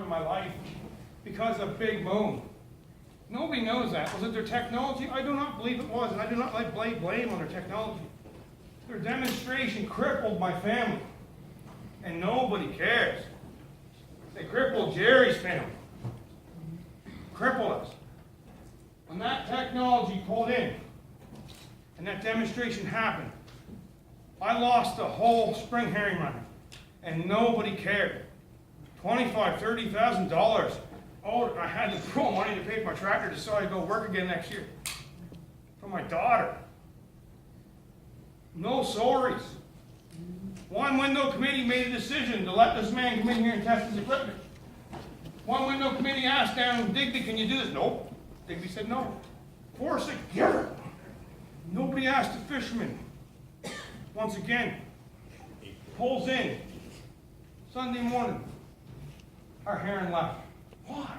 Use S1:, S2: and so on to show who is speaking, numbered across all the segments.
S1: in my life because of Big Moon. Nobody knows that. Was it their technology? I do not believe it was, and I do not like blame on their technology. Their demonstration crippled my family, and nobody cares. They crippled Jerry's family. Crippled us. When that technology pulled in, and that demonstration happened, I lost the whole spring herring run, and nobody cared. $25,000, $30,000. Oh, I had to throw money to pay for my tractor just so I could go work again next year. For my daughter. No sorries. One window committee made a decision to let this man come in here and test his equipment. One window committee asked down Digby, can you do this? Nope. Digby said no. Force it, give it. Nobody asked the fisherman. Once again, pulls in. Sunday morning, our herring left. Why?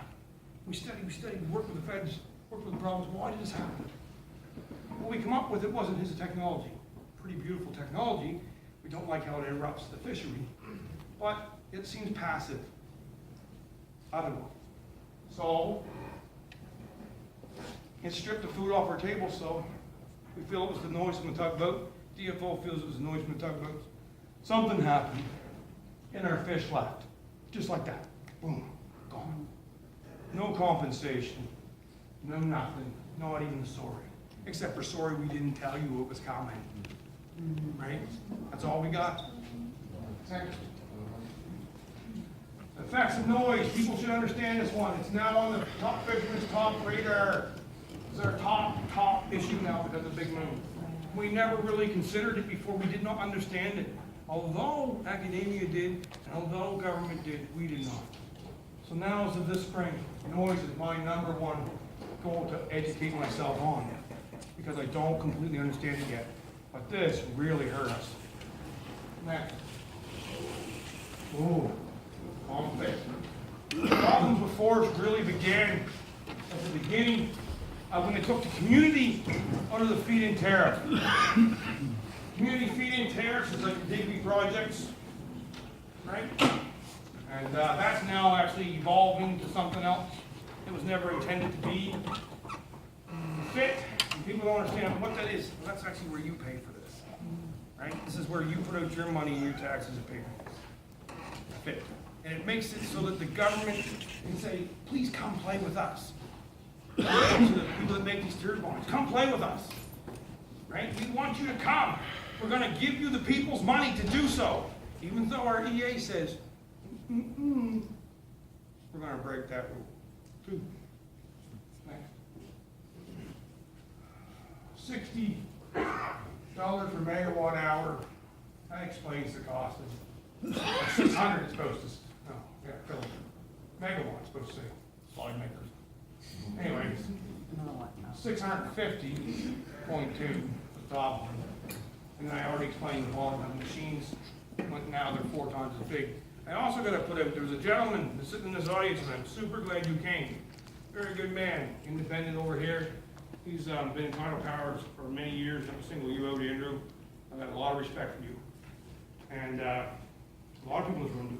S1: We studied, we worked with the feds, worked with the problems. Why did this happen? What we come up with, it wasn't his technology. Pretty beautiful technology. We don't like how it interrupts the fishery, but it seems passive. I don't know. So, it stripped the food off our table, so we feel it was the noise from the tugboat. DFO feels it was the noise from the tugboat. Something happened, and our fish left. Just like that. Boom. Gone. No compensation. No nothing. Not even a sorry. Except for sorry we didn't tell you it was coming. Right? That's all we got. Effects of noise. People should understand this one. It's now on the top fisherman's top radar. It's our top issue now because of Big Moon. We never really considered it before. We did not understand it. Although Academia did, and although government did, we did not. So now, as of this spring, noise is my number one goal to educate myself on, because I don't completely understand it yet. But this really hurt us. Next. Ooh, calm face. The problems with forest really began at the beginning when they took the community under the feed-in tariff. Community feed-in tariffs is like the Digby projects, right? And that's now actually evolving to something else. It was never intended to be fit. And people don't understand what that is. Well, that's actually where you pay for this, right? This is where you put out your money and your taxes and pay for it. Fit. And it makes it so that the government can say, please come play with us. So the people that make these turbines, come play with us, right? We want you to come. We're going to give you the people's money to do so. Even though our EA says, we're going to break that rule. Two. Next. $60 per megawatt hour. That explains the cost of 600 it's supposed to, no, yeah, megawatt it's supposed to say, slide makers. Anyways, 650.2 the top one. And I already explained the volume of the machines, but now they're 4 times as big. I also got to put out, there's a gentleman that's sitting in this audience, and I'm super glad you came. Very good man, independent over here. He's been in Tidal Powers for many years, never single you out, Andrew. I've got a lot of respect for you. And a lot of people in this room do.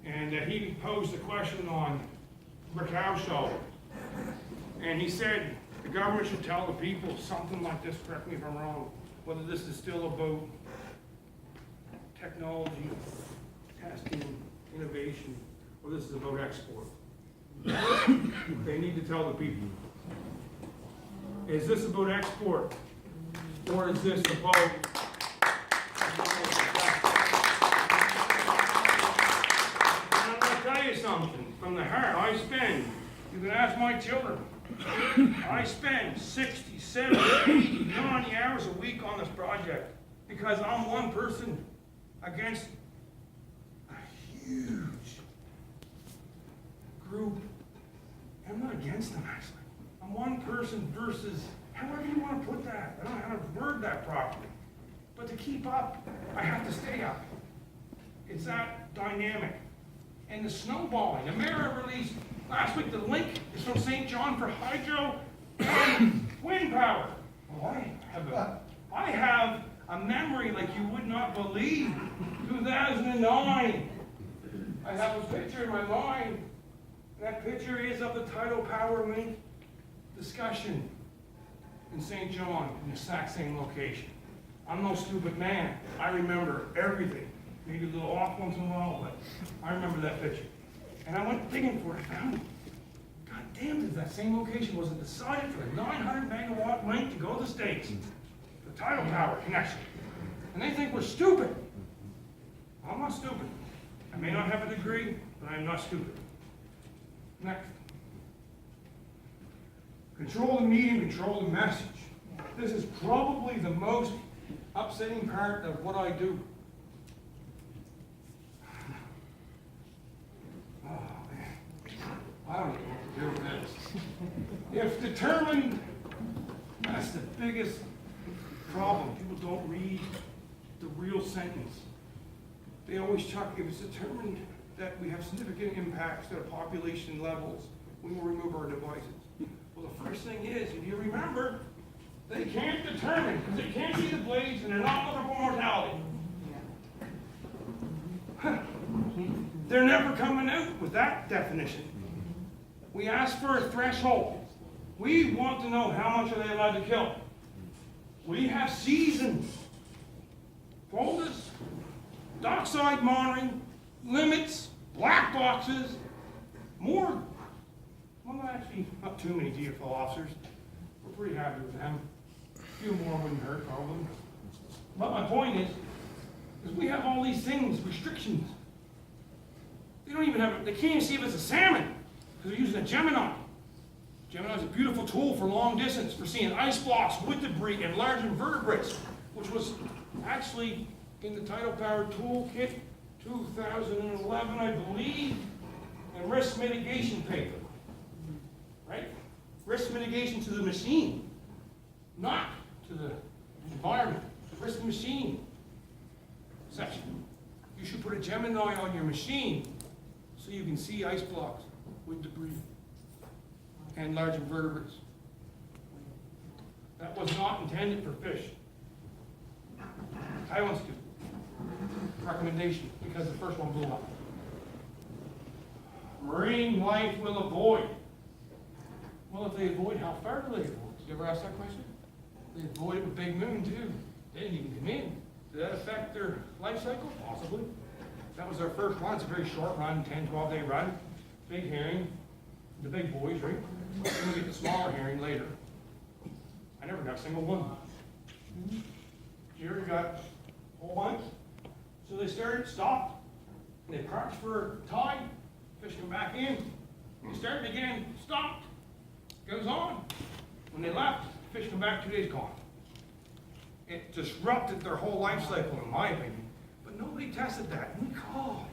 S1: And he posed a question on Macau show. And he said the government should tell the people something like this, correct me if I'm wrong, whether this is still about technology, testing, innovation, or this is about export. They need to tell the people. Is this about export? Or is this about... I'm going to tell you something. From the heart, I spend, you can ask my children, I spend 60, 70, 80, 90 hours a week on this project because I'm one person against a huge group. I'm not against them, actually. I'm one person versus, however you want to put that. I don't know how to word that properly. But to keep up, I have to stay up. It's that dynamic. And the snowballing. The mayor released last week, the link is from St. John for hydro and wind power. Well, I have a memory like you would not believe. 2009. I have a picture in my mind. That picture is of the tidal power link discussion in St. John, in the exact same location. I'm no stupid man. I remember everything. Maybe a little off once in a while, but I remember that picture. And I went digging for it. I found it. God damn it, that same location wasn't decided for the 900 megawatt link to go to the States. The tidal power connection. And they think we're stupid. I'm not stupid. I may not have a degree, but I'm not stupid. Next. Control the medium, control the message. This is probably the most upsetting part of what I do. Oh, man. I don't know what to do with this. If determined, that's the biggest problem. People don't read the real sentence. They always chuck, if it's determined that we have significant impacts to the population levels, we will remove our devices. Well, the first thing is, if you remember, they can't determine, because they can't see the blades and they're not looking for mortality. They're never coming out with that definition. We ask for a threshold. We want to know how much are they allowed to kill. We have seasons, quotas, dockside monitoring, limits, black boxes, more. Well, actually, not too many GFL officers. We're pretty happy with them. A few more wouldn't hurt, probably. But my point is we have all these things, restrictions. They don't even have, they can't even see if it's a salmon, because they're using a Gemini. Gemini is a beautiful tool for long distance, for seeing ice blocks, wood debris, and large invertebrates, which was actually in the Tidal Power Toolkit 2011, I believe, and risk mitigation paper. Right? Risk mitigation to the machine, not to the environment. Risk machine section. You should put a Gemini on your machine so you can see ice blocks, wood debris, and large invertebrates. That was not intended for fish. Taiwan's do. Recommendation, because the first one blew up. Marine life will avoid. Well, if they avoid, how far do they avoid? Did you ever ask that question? They avoid it with Big Moon, too. They didn't even come in. Did that affect their life cycle? Possibly. That was their first run. It's a very short run, 10, 12-day run. Big herring, the big boys, right? Then we get the smaller herring later. I never got a single one. Here we got a whole bunch. So they stopped. They crouched for a tide. Fish come back in. They started again, stopped. Goes on. When they left, fish come back 2 days gone. It disrupted their whole life cycle, in my opinion. But nobody tested that. We called.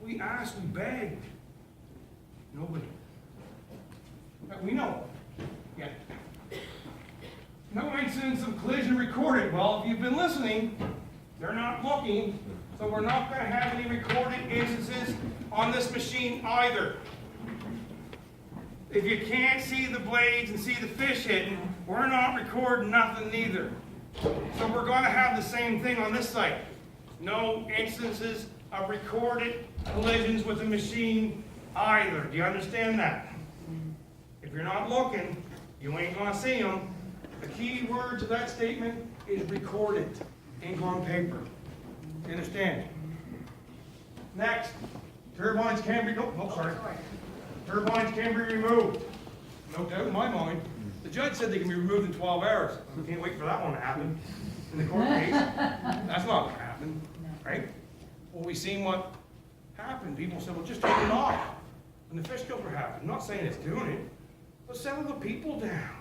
S1: We asked, we begged. Nobody. But we know. Yeah. No incidents of collision recorded. Well, if you've been listening, they're not looking, so we're not going to have any recorded instances on this machine either. If you can't see the blades and see the fish hitting, we're not recording nothing either. So we're going to have the same thing on this site. No instances of recorded collisions with the machine either. Do you understand that? If you're not looking, you ain't going to see them. The key word to that statement is recorded, ink on paper. You understand? Next, turbines can be, turbines can be removed. No doubt in my mind. The judge said they can be removed in 12 hours. We can't wait for that one to happen in the court case. That's not going to happen, right? Well, we've seen what happened. People said, well, just turn it off. And the fish kills were happening. I'm not saying it's doing it, but settle the people down.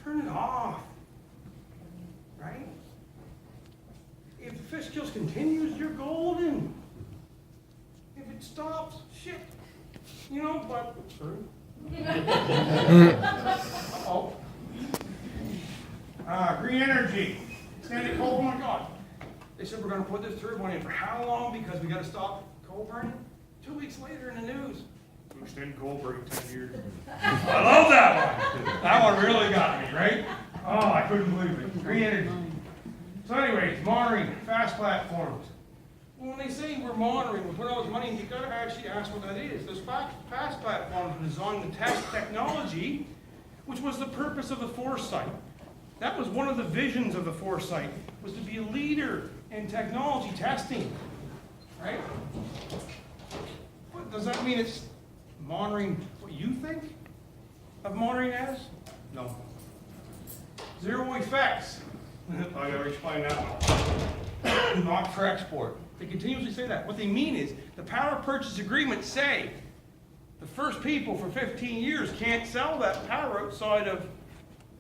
S1: Turn it off, right? If the fish kills continues, you're golden. If it stops, shit. You know, but, sorry. Uh-oh. Green energy. Extended coal, oh my God. They said we're going to put this turbine in for how long? Because we got to stop coal burning? 2 weeks later in the news. Extended coal burning 10 years. I love that one. That one really got me, right? Oh, I couldn't believe it. Green energy. So anyways, monitoring, fast platforms. Well, when they say we're monitoring, we put all this money, you gotta actually ask what that is. Those FAST platforms were designed to test technology, which was the purpose of the foresight. That was one of the visions of the foresight, was to be a leader in technology testing, right? What, does that mean it's monitoring what you think of monitoring as? No. Zero effects. I gotta explain that one. Not for export. They continuously say that. What they mean is the power purchase agreements say the first people for 15 years can't sell that power outside of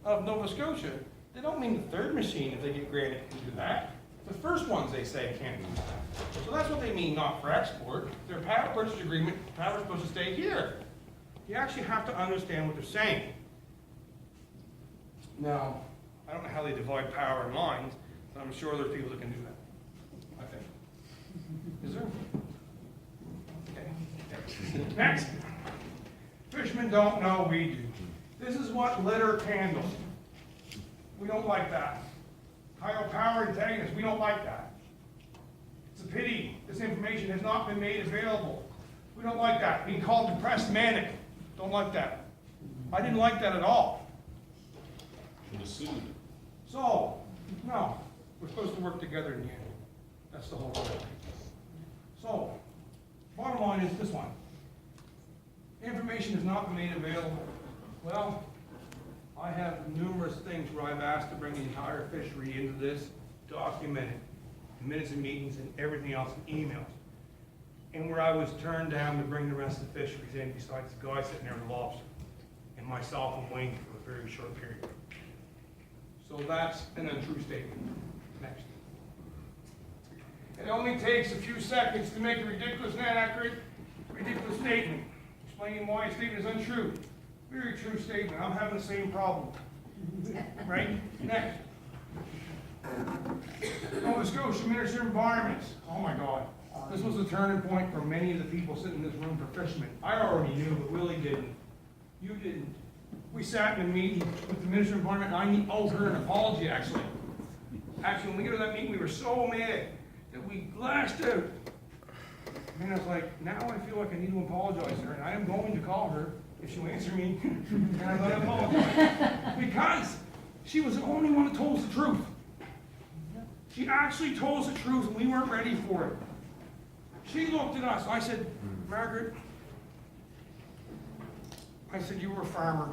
S1: Nova Scotia. They don't mean the third machine, if they get granted, can do that. The first ones they say can't do that. So that's what they mean, not for export. Their power purchase agreement, power is supposed to stay here. You actually have to understand what they're saying. Now, I don't know how they divide power in lines, but I'm sure there's people that can do that. I think. Is there? Okay. Next. Fishermen don't know, we do. This is what lit our candles. We don't like that. Higher power antagonists, we don't like that. It's a pity this information has not been made available. We don't like that. Being called depressed manic, don't like that. I didn't like that at all. So, no, we're supposed to work together in the end. That's the whole thing. So, bottom line is this one. Information has not been made available. Well, I have numerous things where I've asked to bring the entire fishery into this, documented, minutes of meetings and everything else in emails. And where I was turned down to bring the rest of the fisheries in, besides the guy sitting there with the lobster, and myself and Wayne for a very short period. So that's an untrue statement. Next. It only takes a few seconds to make a ridiculous and inaccurate, ridiculous statement, explaining why a statement is untrue. Very true statement. I'm having the same problem. Right? Next. Nova Scotia Minister of Environment. Oh my God. This was a turning point for many of the people sitting in this room for fishermen. I already knew, but Willie didn't. You didn't. We sat in a meeting with the Minister of Environment, and I owed her an apology, actually. Actually, when we got to that meeting, we were so mad that we lashed out. And I was like, now I feel like I need to apologize to her, and I am going to call her if she'll answer me, and I'm going to apologize. Because she was the only one that told us the truth. She actually told us the truth, and we weren't ready for it. She looked at us. I said, Margaret, I said, you were a farmer.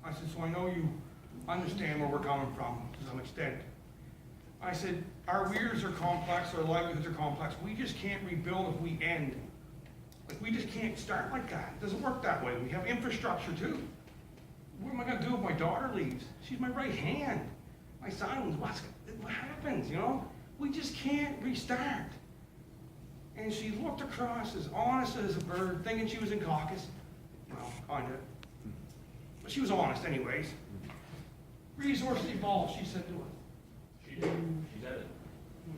S1: I said, so I know you understand where we're coming from to some extent. I said, our weirs are complex, our livelihoods are complex. We just can't rebuild if we end. Like, we just can't start like that. It doesn't work that way. We have infrastructure too. What am I going to do if my daughter leaves? She's my right hand. My son, what happens, you know? We just can't restart. And she looked across as honest as a bird, thinking she was in caucus. Well, kind of. But she was honest anyways. Resources evolve, she said to us.
S2: She did. She said it.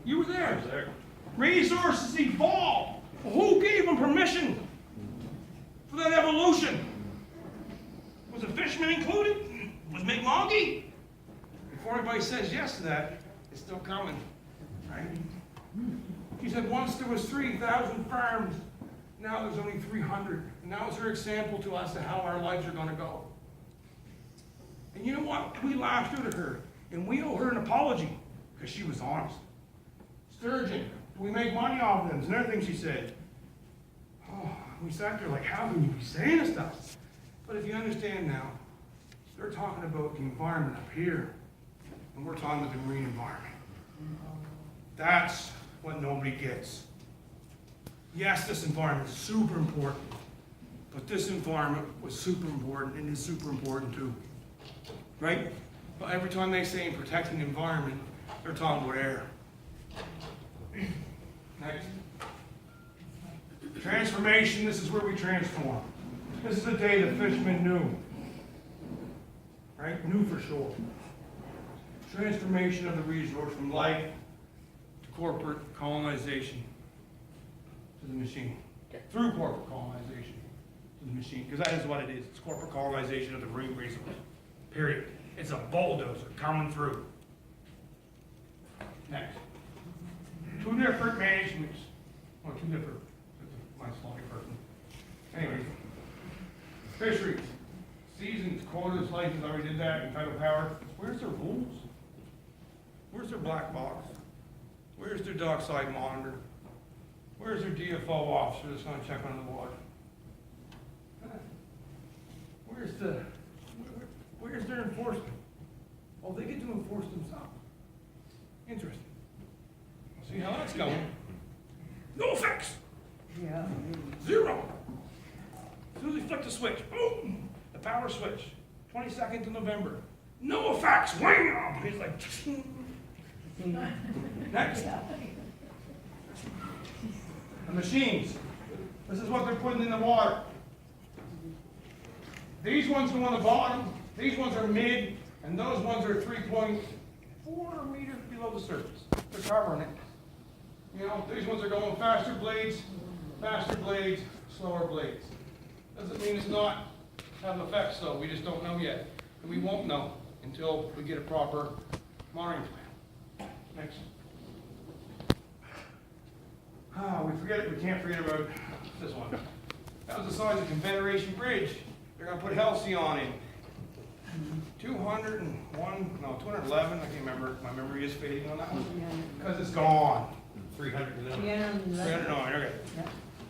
S1: You were there.
S2: I was there.
S1: Resources evolve. Who gave them permission for that evolution? Was the fisherman included? Was McMongie? Before anybody says yes to that, it's still coming, right? She said once there was 3,000 farms, now there's only 300. And that was her example to us of how our lives are going to go. And you know what? We laughed out at her, and we owe her an apology because she was honest. Sturgeon, do we make money off them? It's another thing she said. Oh, we sat there like, how can you be saying this stuff? But if you understand now, they're talking about the environment up here, and we're talking about the marine environment. That's what nobody gets. Yes, this environment is super important, but this environment was super important and is super important too. Right? But every time they say protecting the environment, they're talking about air. Next. Transformation, this is where we transform. This is the day the fishermen knew. Right? Knew for sure. Transformation of the resource from life to corporate colonization to the machine. Through corporate colonization to the machine. Because that is what it is. It's corporate colonization of the marine resource. Period. It's a bulldozer coming through. Next. Two different managements. Oh, two different, my slide person. Anyway, fisheries, seasons, quotas, license, already did that, and tidal power. Where's their rules? Where's their black box? Where's their dockside monitor? Where's their DFO officer that's gonna check on the water? Where's their enforcement? Oh, they get to enforce themselves. Interesting. We'll see how that's going. No effects.
S3: Yeah.
S1: Zero. As soon as we flick the switch, boom, the power switch. 22nd of November. No effects. Wham! He's like, next. The machines. This is what they're putting in the water. These ones go on the bottom, these ones are mid, and those ones are 3.4 meters below the surface. They're covering it. You know, these ones are going faster blades, slower blades. Doesn't mean it's not having effects though, we just don't know yet. And we won't know until we get a proper monitoring plan. Next. We can't forget about this one. That was the size of the Confederation Bridge. They're gonna put Halcyon in. 211, I can't remember, my memory is fading on that one. Because it's gone.
S2: 300.
S3: Yeah.
S1: 309, okay.
S3: Yeah.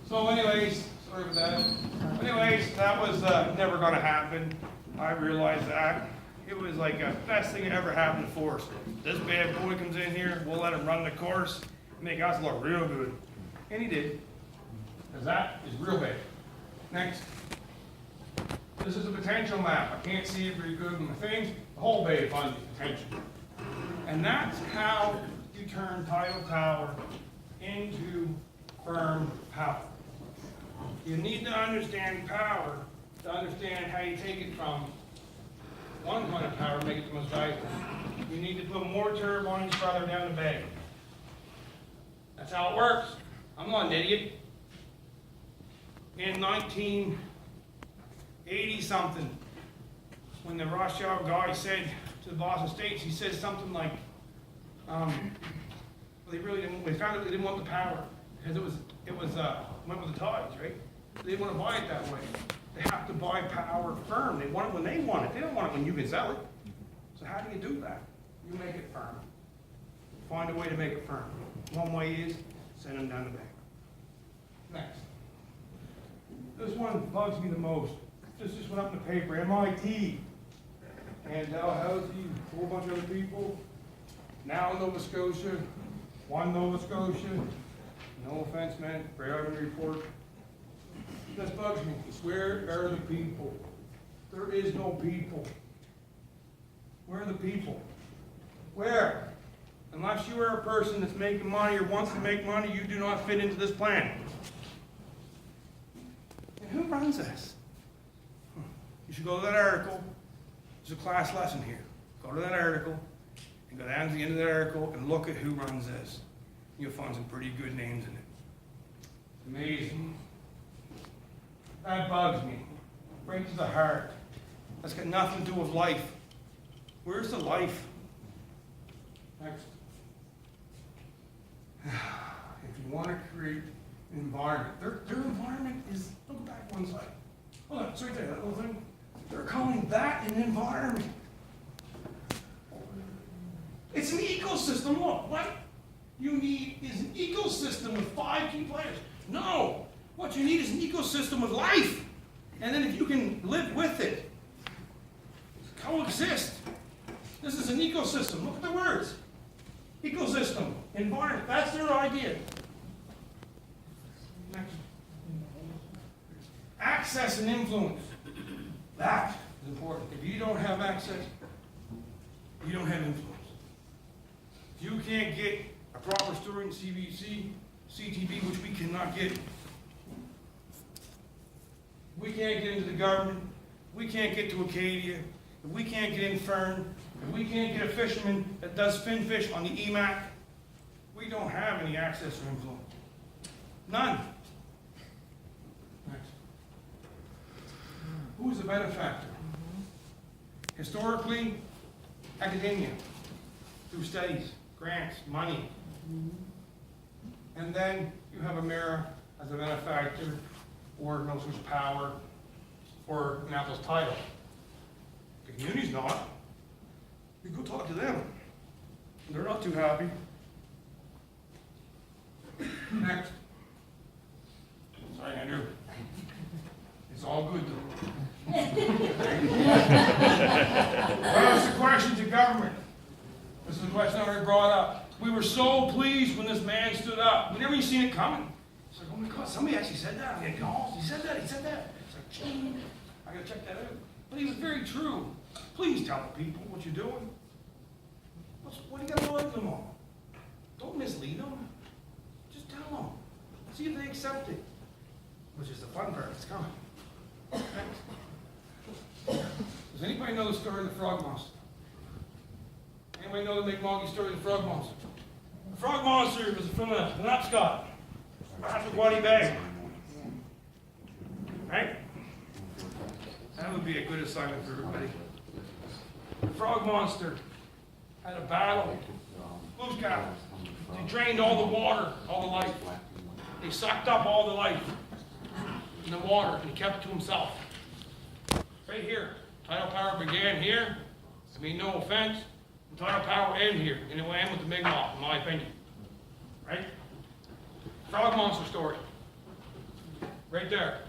S1: So anyways, sorry about that. Anyways, that was never gonna happen. I realized that. It was like the best thing that ever happened to Force. This bad boy comes in here, we'll let him run the course, make us look real good. And he did. Because that is real bad. Next. This is a potential map. I can't see it very good on the thing. The whole Bay of Fundy potential. And that's how you turn tidal power into firm power. You need to understand power to understand how you take it from one kind of power and make it the most valuable. You need to put more turbines farther down the bay. That's how it works. I'm not an idiot. In 1980 something, when the Rothschild guy said to the Boston States, he said something like, they found out they didn't want the power because it went with the tides, right? They didn't want to buy it that way. They have to buy power firm. They want it when they want it. They don't want it when you can sell it. So how do you do that? You make it firm. Find a way to make it firm. One way is send them down the bank. Next. This one bugs me the most. This just went up in the paper. MIT and Dalhousie, a whole bunch of other people. Now Nova Scotia, one Nova Scotia. No offense, man. Railroad report. This bugs me. Where are the people? There is no people. Where are the people? Where? Unless you are a person that's making money or wants to make money, you do not fit into this plan. And who runs this? You should go to that article. There's a class lesson here. Go to that article and go down to the end of the article and look at who runs this. You'll find some pretty good names in it. Amazing. That bugs me. Right to the heart. That's got nothing to do with life. Where's the life? Next. If you want to create an environment, their environment is, look back one side. Hold on, it's right there, that little thing. They're calling that an environment. It's an ecosystem. Look, what you need is an ecosystem with 5 key players. No, what you need is an ecosystem with life. And then if you can live with it, coexist. This is an ecosystem. Look at the words. Ecosystem, environment, that's their idea. Next. Access and influence. That is important. If you don't have access, you don't have influence. If you can't get a proper story in CBC, CTV, which we cannot get, we can't get into the government, we can't get to Acadia, if we can't get in Fern, if we can't get a fisherman that does fin fish on the EMAC, we don't have any access or influence. None. Next. Who is the benefactor? Historically, academia, through studies, grants, money. And then you have a mayor as a benefactor or knows who's power or Annapolis title. The community's not. You go talk to them. They're not too happy. Next. Sorry, Andrew. It's all good though. Ask the question to government. This is a question I already brought up. We were so pleased when this man stood up. We never even seen it coming. It's like, oh my God, somebody actually said that. I'm like, oh, he said that. It's like, gee, I gotta check that out. But he was very true. Please tell the people what you're doing. What do you got to lie to them on? Don't mislead them. Just tell them. See if they accept it. Which is the fun part. It's coming. Does anybody know the story of the frog monster? Anybody know the Mi'kmaq story of the frog monster? The frog monster was from the Penobscot. Passamaquoddy Bay. Right? That would be a good assignment for everybody. The frog monster had a battle. Blues cap. They drained all the water, all the life. They sucked up all the life in the water, and he kept it to himself. Right here. Tidal power began here. I mean, no offense. And tidal power ended here, and it will end with the Mi'kmaq, in my opinion. Right? Frog monster story. Right there.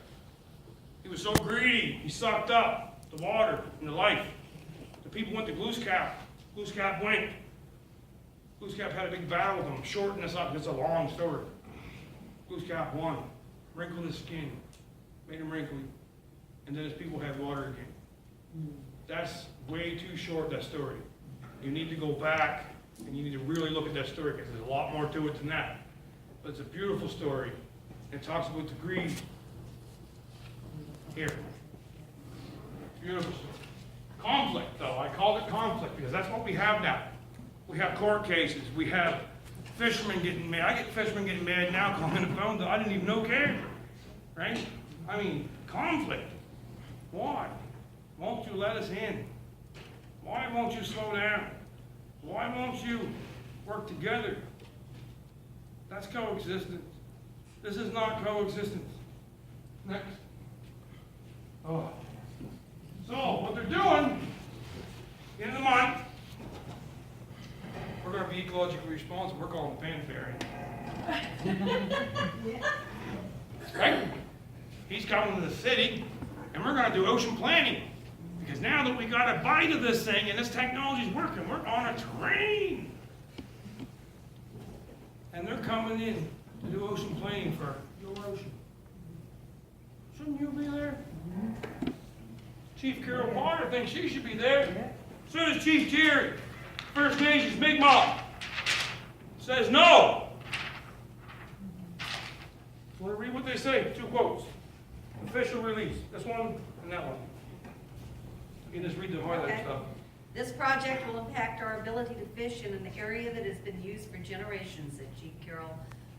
S1: He was so greedy, he sucked up the water and the life. The people went to Glooskap. Glooskap went. Glooskap had a big battle with him. Shorten this up, it's a long story. Glooskap won. Wrinkled his skin. Made him wrinkly. And then his people had water again. That's way too short, that story. You need to go back and you need to really look at that story because there's a lot more to it than that. But it's a beautiful story. It talks about the greed. Here. Beautiful story. Conflict, though. I call it conflict because that's what we have now. We have court cases. We have fishermen getting mad. I get fishermen getting mad now calling the phone that I didn't even know cared. Right? I mean, conflict. Why? Won't you let us in? Why won't you slow down? Why won't you work together? That's coexistence. This is not coexistence. Next. Oh. So, what they're doing, in the month, we're going to be ecologically responsible. We're calling the pan fairy. Right? He's coming to the city, and we're going to do ocean planning. Because now that we got a bite of this thing and this technology's working, we're on a train. And they're coming in to do ocean planning for your ocean. Shouldn't you be there? Chief Carol Potter thinks she should be there. So does Chief Jerry, First Nations Mi'kmaq. Says no. Want to read what they say? 2 quotes. Official release. This one and that one. You can just read the highlight stuff.
S3: This project will impact our ability to fish in an area that has been used for generations, said Chief Carol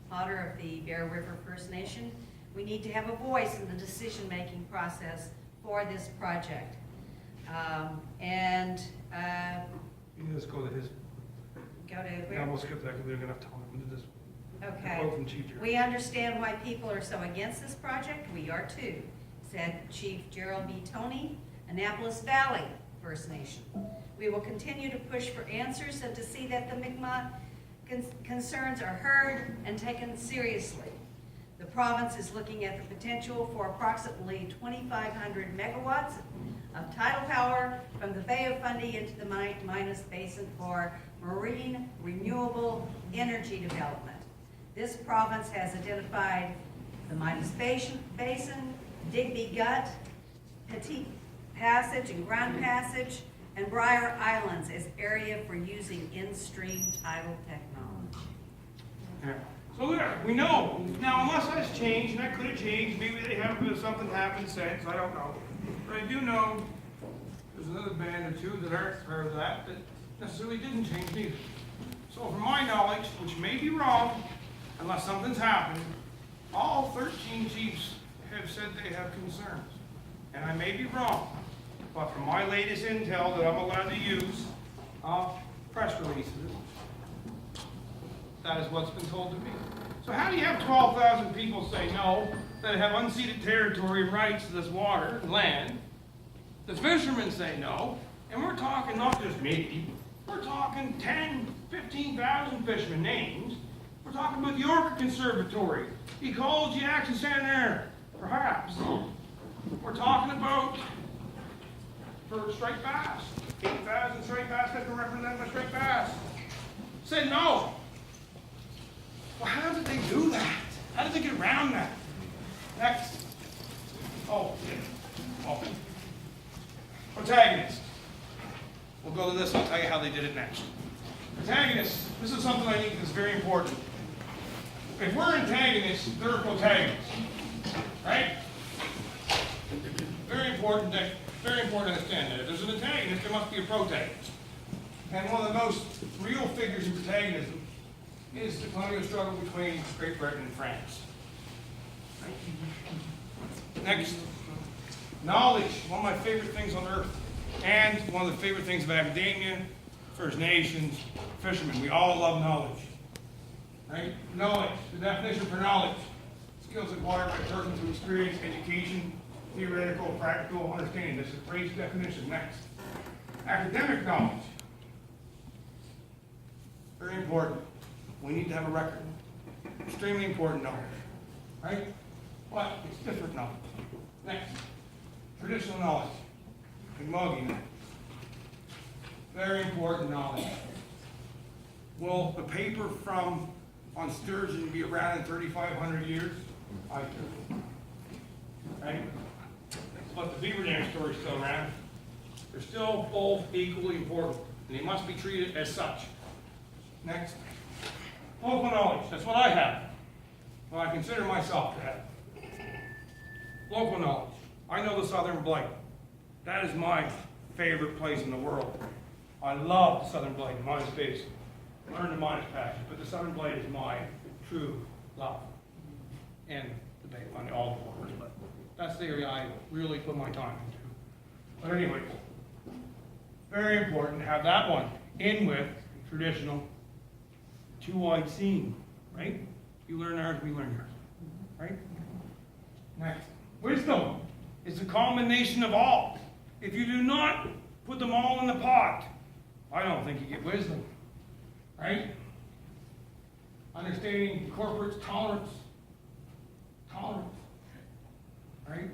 S3: Potter of the Bear River First Nation. We need to have a voice in the decision-making process for this project.
S1: You can just go to his.
S3: Go to where?
S1: Yeah, we'll skip that because we don't have enough time. We'll do this.
S3: Okay.
S1: Quote from Chief Jerry.
S3: We understand why people are so against this project. We are too, said Chief Gerald B. Toney, Annapolis Valley First Nation. We will continue to push for answers and to see that the Mi'kmaq concerns are heard and taken seriously. The province is looking at the potential for approximately 2,500 megawatts of tidal power from the Bay of Fundy into the Minas Basin for marine renewable energy development. This province has identified the Minas Basin, Digby Gut, Petit Passage and Grand Passage, and Briar Islands as area for using in-stream tidal technology.
S1: Yeah. So there, we know. Now, unless that's changed, and that could have changed, maybe they haven't, something happened since, I don't know. But I do know there's another band or two that aren't part of that necessarily didn't change either. So from my knowledge, which may be wrong, unless something's happened, all 13 chiefs have said they have concerns. And I may be wrong, but from my latest intel that I'm allowed to use, press releases, that is what's been told to me. So how do you have 12,000 people say no, that have unceded territory and rights to this water and land? The fishermen say no, and we're talking not just me, we're talking 10, 15,000 fishermen names. We're talking about the Orca Conservatory, Ecology Action Center, perhaps. We're talking about for striped bass, 8,000 striped bass that can represent my striped bass. Said no. Well, how did they do that? How did they get around that? Next. Oh, yeah. Oh. Protagonist. We'll go to this, I'll tell you how they did it next. Protagonists, this is something I think is very important. If we're antagonists, they're protagonists. Right? Very important to understand that. If there's an antagonist, there must be a protagonist. And one of the most real figures in protagonism is the colonial struggle between Great Britain and France. Right? Next, knowledge, one of my favorite things on earth, and one of the favorite things of academia, First Nations, fishermen. We all love knowledge. Right? Knowledge, the definition for knowledge, skills acquired by a person through experience, education, theoretical, practical understanding. This is a great definition. Next, academic knowledge. Very important. We need to have a record. Extremely important knowledge. Right? But it's different knowledge. Next, traditional knowledge. Mi'kmaq knowledge. Very important knowledge. Will the paper on sturgeon be around in 3,500 years? I do. Right? But the beaver dam story is still around. They're still both equally important, and they must be treated as such. Next. Local knowledge. That's what I have. Well, I consider myself to have. Local knowledge. I know the Southern Blight. That is my favorite place in the world. I love the Southern Blight in Modest Basin. Learn the Modest Passion, but the Southern Blight is my true love. And the Bay, on all the waters, but that's the area I really put my time into. But anyway, very important to have that one in with traditional two-wide seam, right? You learn ours, we learn yours, right? Next, wisdom is the combination of all. If you do not put them all in the pot, I don't think you get wisdom, right? Understanding corporate tolerance, right?